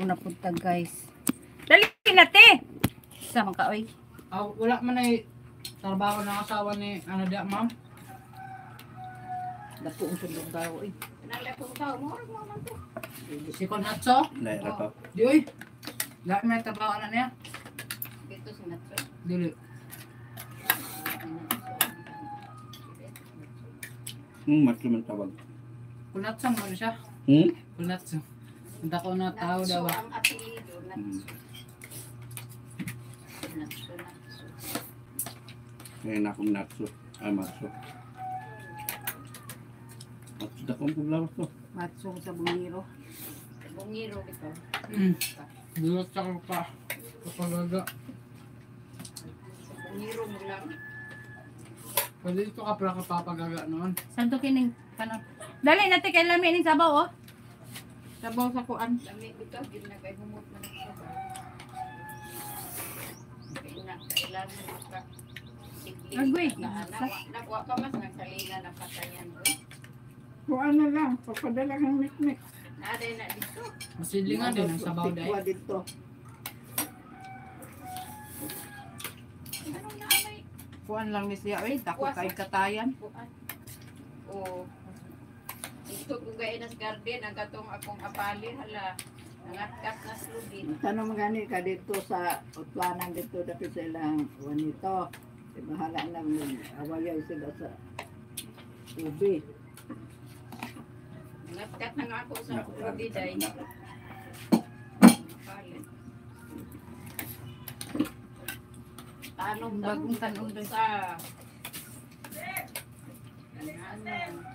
una punta guys. Dali na te. Sama ka oy. Wala man ay trabaho ng asawa ni ano dia, ma'am. Dapo ang sundong tao oy. Nalapong tao mo rin mo man to. Si Konatso. Naira pa. Di oy. Lahat may trabaho na niya. Dito si Natso. Dili. Matlo man tawag. Konatso mo siya. Konatso. Ang dako na tao daw. Natso ang apelido. Natso. Natso. Ngayon akong natso. Matso. Matso da kong paglawas to. Matsong sa bungiro. Bungiro ito. Dulot sa ko pa. Kapagaga. Bungiro mo lang. Pwede ito ka pala kapapagaga noon. Santo kining kanon. Dali na te kay lami ning sabaw oh. Sabaw sa kuan. Lami ito. Yun na kay humot na nagsabaw. Kailan mo maka Agway. Nakuha pa mas nagsalina ng patayan. Kung ano lang, papadala kang mikmik. Naday na dito. Masilingan din ang sabaw Tikwa dahil. dito. Ano na may Kuan lang ni siya oy, dako kay katayan. kuan? O dito ko gayon sa garden ang katong akong apali hala. Nangatkat na sludin. Tanong mo gani ka dito sa utlanan dito dapit sa ilang wanito. Bahala na awayay sila sa ubi. Nangatkat na nga ako sa ubi day. Tanong Bagong tanong doon. sa ano